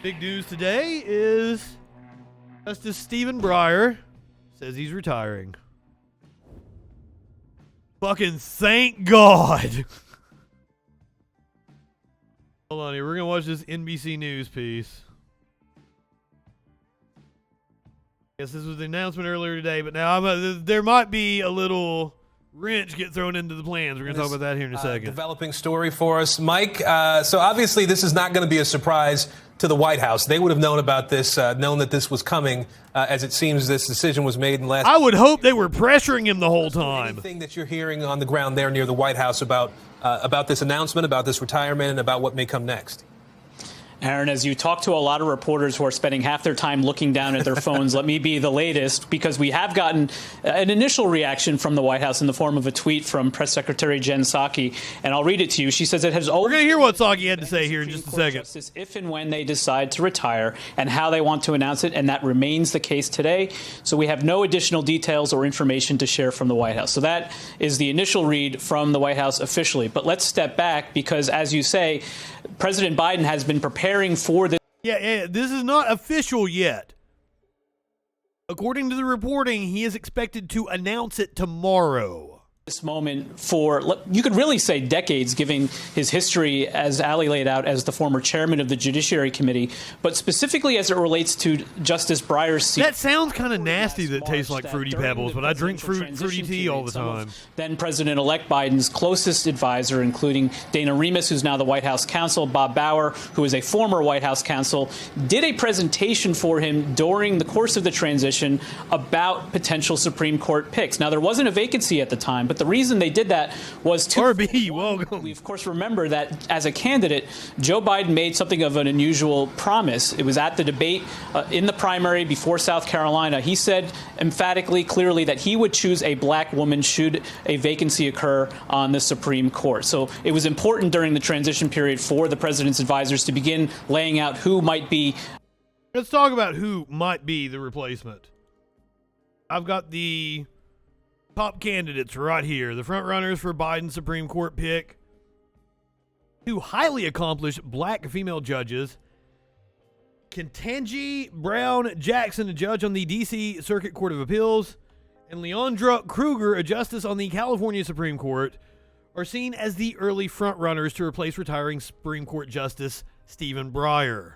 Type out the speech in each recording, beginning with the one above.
Big news today is Justice Stephen Breyer says he's retiring. Fucking thank God. Hold on here. We're going to watch this NBC News piece. Guess this was the announcement earlier today, but now there might be a little wrench get thrown into the plans. We're going to talk about that here in a second. Developing story for us, Mike. So obviously this is not going to be a surprise to the White House. They would have known about this, known that this was coming, as it seems this decision was made in last. I would hope they were pressuring him the whole time. Anything that you're hearing on the ground there near the White House about this announcement, about this retirement, and about what may come next? Aaron, as you talk to a lot of reporters who are spending half their time looking down at their phones, let me be the latest, because we have gotten an initial reaction from the White House in the form of a tweet from Press Secretary Jen Psaki, and I'll read it to you. She says it has always... We're going to hear what Psaki had to say here in just a second. Justice if and when they decide to retire and how they want to announce it, and that remains the case today. So we have no additional details or information to share from the White House. So that is the initial read from the White House officially. But let's step back because, as you say, President Biden has been preparing for this. Yeah, this is not official yet. According to the reporting, he is expected to announce it tomorrow. This moment for, you could really say decades, given his history, as Ali laid out, as the former chairman of the Judiciary Committee, but specifically as it relates to Justice Breyer's seat. That sounds kind of nasty that tastes like Fruity Pebbles, but I drink fruity tea all the time. Then President-elect Biden's closest advisor, including Dana Remus, who's now the White House counsel, Bob Bauer, who is a former White House counsel, did a presentation for him during the course of the transition about potential Supreme Court picks. Now, there wasn't a vacancy at the time, but the reason they did that was to... RB, welcome. We, of course, remember that as a candidate, Joe Biden made something of an unusual promise. It was at the debate in the primary before South Carolina. He said emphatically, clearly, that he would choose a black woman should a vacancy occur on the Supreme Court. So it was important during the transition period for the president's advisors to begin laying out who might be... Let's talk about who might be the replacement. I've got the top candidates right here, the front runners for Biden's Supreme Court pick. Two highly accomplished black female judges, Ketanji Brown Jackson, a judge on the D.C. Circuit Court of Appeals, and Leondra Kruger, a justice on the California Supreme Court, are seen as the early front runners to replace retiring Supreme Court Justice Stephen Breyer.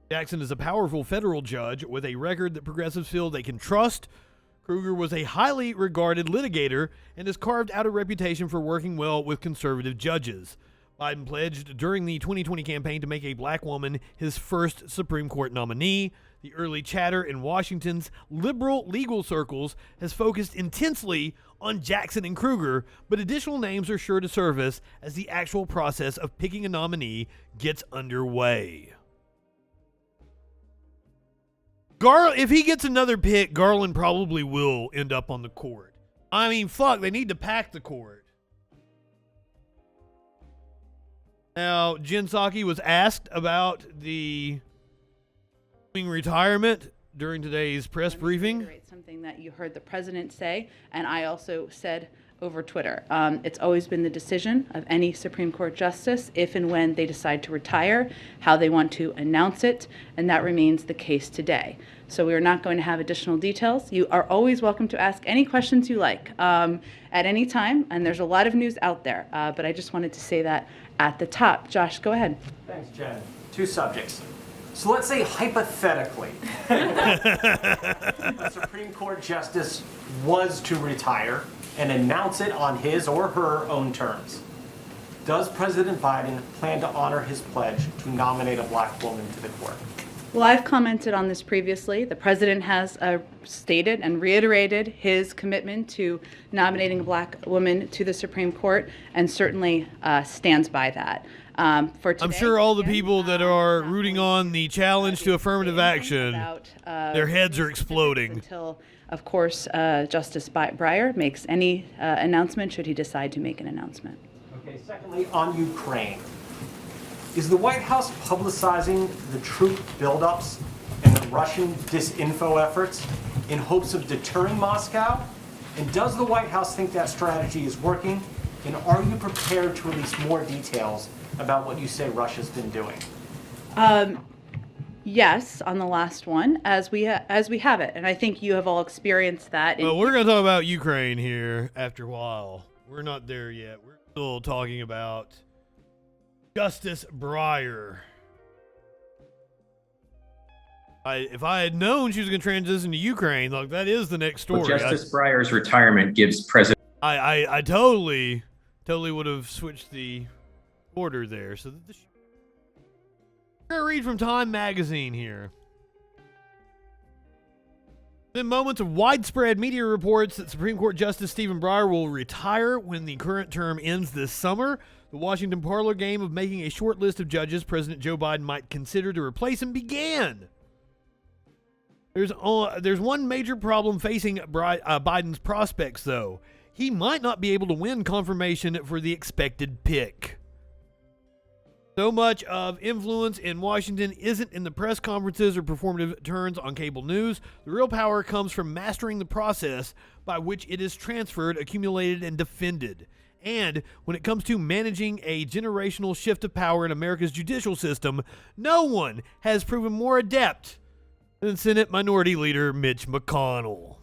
Jackson is a powerful federal judge with a record that progressives feel they can trust. Kruger was a highly regarded litigator and has carved out a reputation for working well with conservative judges. Biden pledged during the 2020 campaign to make a black woman his first Supreme Court nominee. The early chatter in Washington's liberal legal circles has focused intensely on Jackson and Kruger, but additional names are sure to surface as the actual process of picking a nominee gets underway. If he gets another pick, Garland probably will end up on the court. I mean, fuck, they need to pack the court. Now, Jen Psaki was asked about the retirement during today's press briefing. Something that you heard the president say, and I also said over Twitter. It's always been the decision of any Supreme Court justice, if and when they decide to retire, how they want to announce it, and that remains the case today. So we are not going to have additional details. You are always welcome to ask any questions you like at any time, and there's a lot of news out there, but I just wanted to say that at the top. Josh, go ahead. Thanks, Jen. Two subjects. So let's say hypothetically, a Supreme Court justice was to retire and announce it on his or her own terms. Does President Biden plan to honor his pledge to nominate a black woman to the court? Well, I've commented on this previously. The president has stated and reiterated his commitment to nominating a black woman to the Supreme Court, and certainly stands by that. For today, I'm sure all the people that are rooting on the challenge to affirmative action, their heads are exploding. Until, of course, Justice Breyer makes any announcement, should he decide to make an announcement. Okay, secondly, on Ukraine. Is the White House publicizing the troop buildups and the Russian disinfo efforts in hopes of deterring Moscow? And does the White House think that strategy is working? And are you prepared to release more details about what you say Russia's been doing? yes on the last one as we have it, and I think you have all experienced that. Well, we're going to talk about Ukraine here after a while. We're not there yet. We're still talking about Justice Breyer. If I had known she was going to transition to Ukraine, look, that is the next story. Well, Justice Breyer's retirement gives President. I totally would have switched the order there. So I'm going to read from Time Magazine here. In moments of widespread media reports that Supreme Court Justice Stephen Breyer will retire when the current term ends this summer, the Washington parlor game of making a short list of judges President Joe Biden might consider to replace him began. There's one major problem facing Biden's prospects, though. He might not be able to win confirmation for the expected pick. So much of influence in Washington isn't in the press conferences or performative turns on cable news. The real power comes from mastering the process by which it is transferred, accumulated, and defended. And when it comes to managing a generational shift of power in America's judicial system, no one has proven more adept than Senate Minority Leader Mitch McConnell.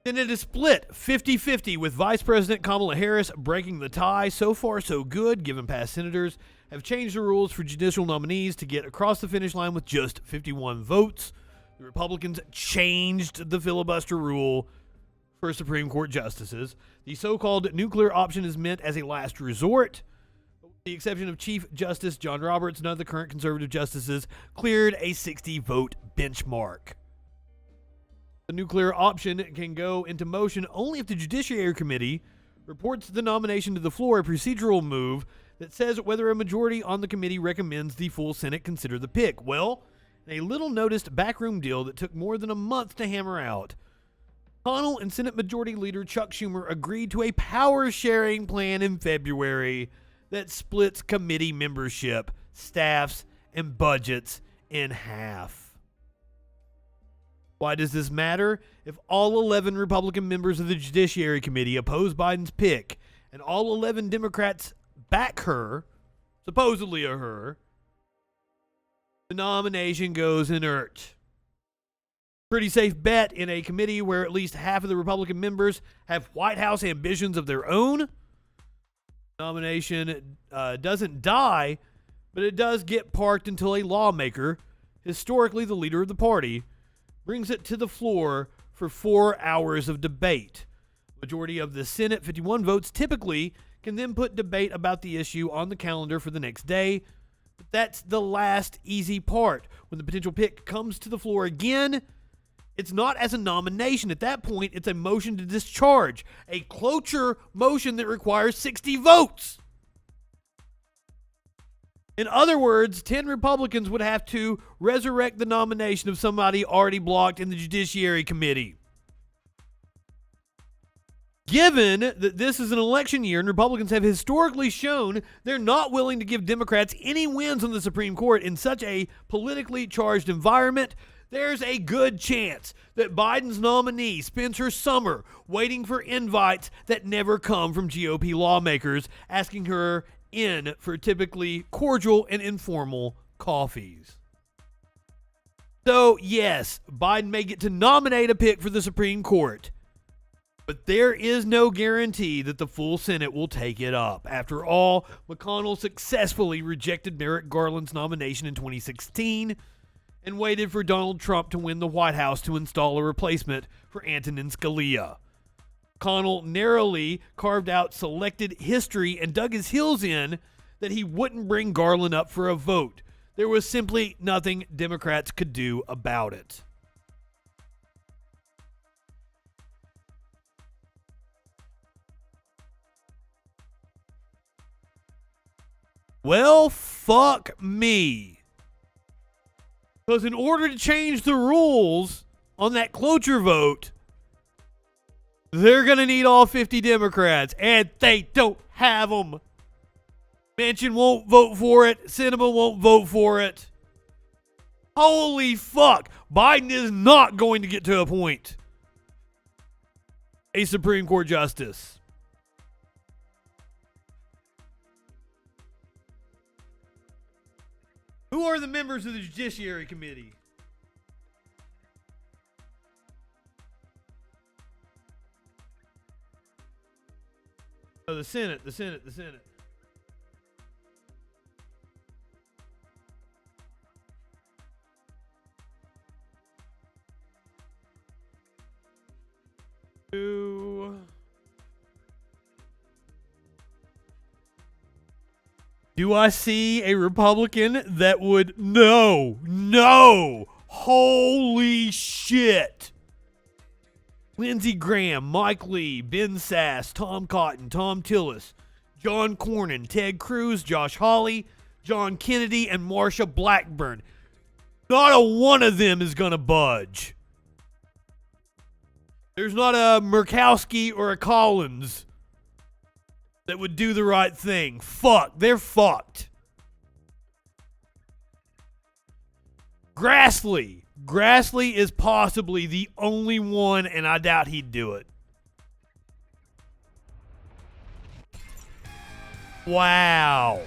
Senate is split 50-50 with Vice President Kamala Harris breaking the tie. So far, so good, given past senators have changed the rules for judicial nominees to get across the finish line with just 51 votes. The Republicans changed the filibuster rule for Supreme Court justices. The so-called nuclear option is meant as a last resort. With the exception of Chief Justice John Roberts, none of the current conservative justices cleared a 60-vote benchmark. The nuclear option can go into motion only if the Judiciary Committee reports the nomination to the floor, a procedural move that says whether a majority on the committee recommends the full Senate consider the pick. Well, in a little-noticed backroom deal that took more than a month to hammer out, McConnell and Senate Majority Leader Chuck Schumer agreed to a power-sharing plan in February that splits committee membership, staffs, and budgets in half. Why does this matter? If all 11 Republican members of the Judiciary Committee oppose Biden's pick, and all 11 Democrats back her, supposedly a her, the nomination goes inert. Pretty safe bet in a committee where at least half of the Republican members have White House ambitions of their own. Nomination doesn't die, but it does get parked until a lawmaker, historically the leader of the party, brings it to the floor for 4 hours of debate. Majority of the Senate, 51 votes, typically can then put debate about the issue on the calendar for the next day. But that's the last easy part. When the potential pick comes to the floor again, it's not as a nomination. At that point, it's a motion to discharge, a cloture motion that requires 60 votes. In other words, 10 Republicans would have to resurrect the nomination of somebody already blocked in the Judiciary Committee. Given that this is an election year and Republicans have historically shown they're not willing to give Democrats any wins on the Supreme Court in such a politically charged environment, there's a good chance that Biden's nominee spends her summer waiting for invites that never come from GOP lawmakers, asking her in for typically cordial and informal coffees. So, yes, Biden may get to nominate a pick for the Supreme Court, but there is no guarantee that the full Senate will take it up. After all, McConnell successfully rejected Merrick Garland's nomination in 2016 and waited for Donald Trump to win the White House to install a replacement for Antonin Scalia. McConnell narrowly carved out selected history and dug his heels in that he wouldn't bring Garland up for a vote. There was simply nothing Democrats could do about it. Well, fuck me. Because in order to change the rules on that cloture vote, they're going to need all 50 Democrats, and they don't have them. Manchin won't vote for it. Sinema won't vote for it. Holy fuck. Biden is not going to get to appoint a Supreme Court justice. Who are the members of the Judiciary Committee? Oh, the Senate. Do I see a Republican that would no, holy shit. Lindsey Graham, Mike Lee, Ben Sass, Tom Cotton, Tom Tillis, John Cornyn, Ted Cruz, Josh Hawley, John Kennedy, and Marsha Blackburn. Not a one of them is going to budge. There's not a Murkowski or a Collins that would do the right thing. Fuck. They're fucked. Grassley is possibly the only one, and I doubt he'd do it. Wow.